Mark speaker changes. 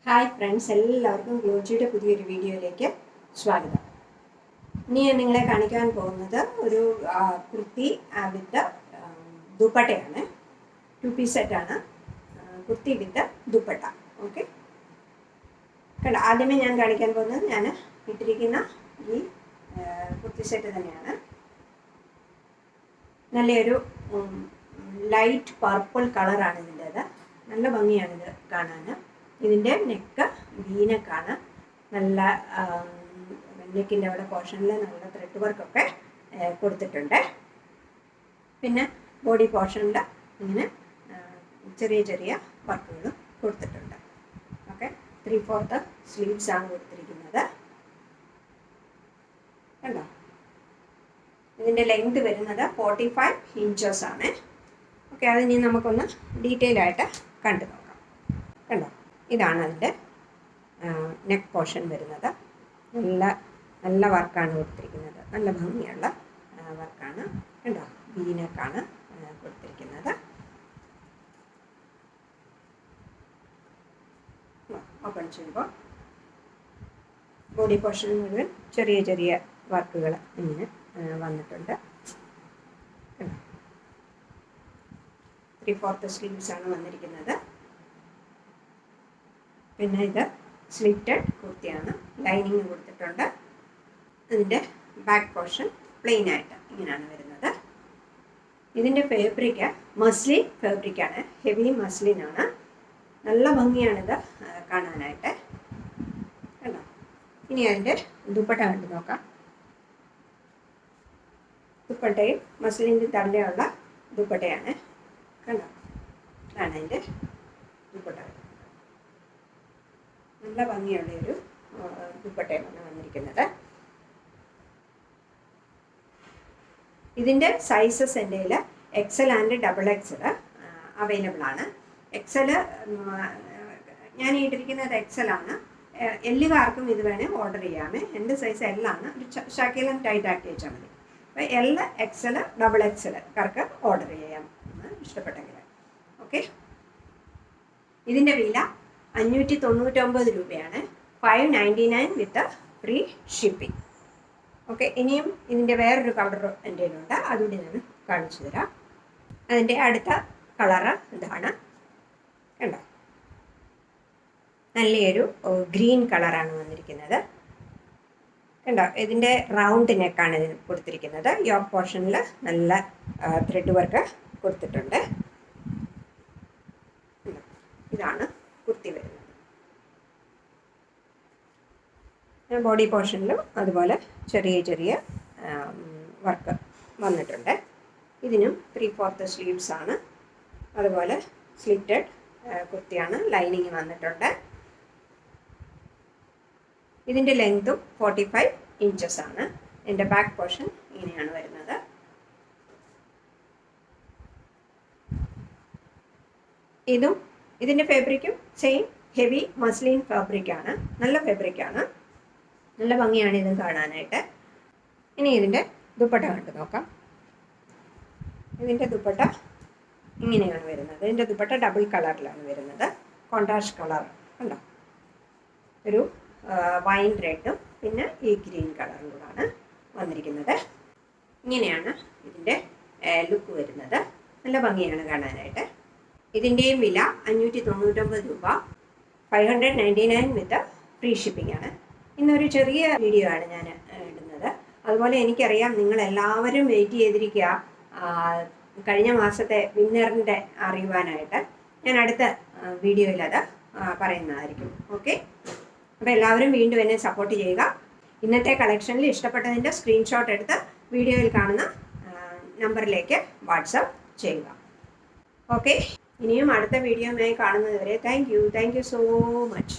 Speaker 1: Hi friends, എല്ലാവർക്കും ഗ്ലോജിയുടെ പുതിയൊരു വീഡിയോയിലേക്ക് സ്വാഗതം. ഇനി ഞാൻ നിങ്ങളെ കാണിക്കാൻ പോകുന്നത് ഒരു കുർത്തി വിത്ത് ദുപ്പട്ടയാണ്. 2 പീസ് സെറ്റാണ്. കുർത്തി വിത്ത് ദുപ്പട്ട. ഓക്കെ, കണ്ട, ആദ്യമേ ഞാൻ കാണിക്കാൻ പോകുന്നത് ഞാൻ ഇട്ടിരിക്കുന്ന ഈ കുർത്തി സെറ്റ് തന്നെയാണ്. നല്ലൊരു ലൈറ്റ് പർപ്പിൾ കളറാണ് ഇതിൻ്റേത്. നല്ല ഭംഗിയാണിത് കാണാൻ. ഇതിൻ്റെ നെക്ക് വീനക്കാണ്. നല്ല നെക്കിൻ്റെ അവിടെ പോർഷനിൽ നല്ല ത്രെഡ് വർക്കൊക്കെ കൊടുത്തിട്ടുണ്ട്. പിന്നെ ബോഡി പോർഷനിൽ ഇങ്ങനെ ചെറിയ ചെറിയ വർക്കുകളും കൊടുത്തിട്ടുണ്ട്. ഓക്കെ, 3/4 സ്ലീവ്സ് ആണ് കൊടുത്തിരിക്കുന്നത്. കണ്ടോ, ഇതിൻ്റെ ലെങ്ത് വരുന്നത് 45 ഇഞ്ചസ് ആണ്. ഓക്കെ, അതിനി നമുക്കൊന്ന് ഡീറ്റെയിൽ ആയിട്ട് കണ്ടു നോക്കാം. കണ്ടോ, ഇതാണ് അതിൻ്റെ നെക്ക് പോർഷൻ വരുന്നത്. നല്ല വർക്കാണ് കൊടുത്തിരിക്കുന്നത്. നല്ല ഭംഗിയുള്ള വർക്കാണ്. കണ്ടോ, വീനക്കാണ് കൊടുത്തിരിക്കുന്നത്. ഓപ്പൺ ചെയ്യുമ്പോൾ ബോഡി പോർഷൻ മുഴുവൻ ചെറിയ ചെറിയ വർക്കുകൾ ഇങ്ങനെ വന്നിട്ടുണ്ട്. 3/4 സ്ലീവ്സ് ആണ് വന്നിരിക്കുന്നത്. പിന്നെ ഇത് സ്ലിറ്റഡ് കുർത്തിയാണ്. ലൈനിങ് കൊടുത്തിട്ടുണ്ട്. അതിൻ്റെ ബാക്ക് പോർഷൻ പ്ലെയിൻ ആയിട്ട് ഇങ്ങനെയാണ് വരുന്നത്. ഇതിൻ്റെ ഫാബ്രിക് മസ്ലിൻ ഫാബ്രിക്കാണ്. ഹെവി മസ്ലിനാണ്. നല്ല ഭംഗിയാണിത് കാണാനായിട്ട്. കണ്ടോ, ഇനി അതിൻ്റെ ദുപ്പട്ട കണ്ടു നോക്കാം. ദുപ്പട്ടയും മസ്ലിൻ്റെ തള്ളിയുള്ള ദുപ്പട്ടയാണ്. കണ്ടോ, ഇതാണ് അതിൻ്റെ ദുപ്പട്ട. നല്ല ഭംഗിയുള്ള ഒരു ദുപ്പട്ടയാണ് വന്നിരിക്കുന്നത്. ഇതിൻ്റെ സൈസസ് എൻ്റെ കയ്യിൽ XL ആൻഡ് XXL അവൈലബിൾ ആണ്. XL ഞാൻ ഇട്ടിരിക്കുന്നത് XL ആണ്. എല്ലുകാർക്കും ഇത് വേണേൽ ഓർഡർ ചെയ്യാമേ. എൻ്റെ സൈസ് L ആണ്. ഒരു ശകലം ടൈറ്റ് ആക്കി വെച്ചാൽ മതി. അപ്പോൾ L, XL, XXL കാർക്ക് ഓർഡർ ചെയ്യാം ഇഷ്ടപ്പെട്ടെങ്കിൽ. ഓക്കെ, ഇതിൻ്റെ വില 599 രൂപയാണ്. 599 വിത്ത് ഫ്രീ ഷിപ്പിംഗ്. ഓക്കെ, ഇനിയും ഇതിൻ്റെ വേറൊരു കളർ എൻ്റെ കയ്യിലുണ്ട്. അതുകൂടി ഞാൻ കാണിച്ചു തരാം. അതിൻ്റെ അടുത്ത കളറ് ഇതാണ്. കണ്ടോ, നല്ലൊരു ഗ്രീൻ കളറാണ് വന്നിരിക്കുന്നത്. കണ്ടോ, ഇതിൻ്റെ റൗണ്ട് നെക്കാണ് ഇതിന് കൊടുത്തിരിക്കുന്നത്. യോക്ക് പോർഷനിൽ നല്ല ത്രെഡ് വർക്ക് കൊടുത്തിട്ടുണ്ട്. ഇതാണ് കുർത്തി വരുന്നത്. ബോഡി പോർഷനിലും അതുപോലെ ചെറിയ ചെറിയ വർക്ക് വന്നിട്ടുണ്ട്. ഇതിനും 3/4 സ്ലീവ്സ് ആണ്. അതുപോലെ സ്ലിറ്റഡ് കുർത്തിയാണ്. ലൈനിങ് വന്നിട്ടുണ്ട്. ഇതിൻ്റെ ലെങ്തും 45 ഇഞ്ചസ് ആണ്. ഇതിൻ്റെ ബാക്ക് പോർഷൻ ഇങ്ങനെയാണ് വരുന്നത്. ഇതിൻ്റെ ഫാബ്രിക്കും സെയിം ഹെവി മസ്ലിൻ ഫാബ്രിക്കാണ്. നല്ല ഫാബ്രിക്കാണ്. നല്ല ഭംഗിയാണ് ഇതും കാണാനായിട്ട്. ഇനി ഇതിൻ്റെ ദുപ്പട്ട കണ്ടു നോക്കാം. ഇതിൻ്റെ ദുപ്പട്ട ഇങ്ങനെയാണ് വരുന്നത്. ഇതിൻ്റെ ദുപ്പട്ട ഡബിൾ കളറിലാണ് വരുന്നത്. കോൺട്രാസ്റ്റ് കളർ കണ്ടോ, ഒരു വൈൻ റെഡും പിന്നെ ഈ ഗ്രീൻ കളറും കൂടാണ് വന്നിരിക്കുന്നത്. ഇങ്ങനെയാണ് ഇതിൻ്റെ ലുക്ക് വരുന്നത്. നല്ല ഭംഗിയാണ് കാണാനായിട്ട്. ഇതിൻ്റെയും വില 599 രൂപ. 599 വിത്ത് ഫ്രീ ഷിപ്പിംഗ് ആണ്. ഇന്നൊരു ചെറിയ വീഡിയോ ആണ് ഞാൻ ഇടുന്നത്. അതുപോലെ എനിക്കറിയാം നിങ്ങളെല്ലാവരും വെയിറ്റ് ചെയ്തിരിക്കുക കഴിഞ്ഞ മാസത്തെ വിന്നറിൻ്റെ അറിയുവാനായിട്ട്. ഞാൻ അടുത്ത വീഡിയോയിൽ അത് പറയുന്നതായിരിക്കും. ഓക്കെ, അപ്പോൾ എല്ലാവരും വീണ്ടും എന്നെ സപ്പോർട്ട് ചെയ്യുക. ഇന്നത്തെ കളക്ഷനിൽ ഇഷ്ടപ്പെട്ടതിൻ്റെ സ്ക്രീൻഷോട്ട് എടുത്ത് വീഡിയോയിൽ കാണുന്ന നമ്പറിലേക്ക് വാട്സപ്പ് ചെയ്യുക. ഓക്കെ, ഇനിയും അടുത്ത വീഡിയോയുമായി കാണുന്നതുവരെ താങ്ക് യു സോ മച്ച്.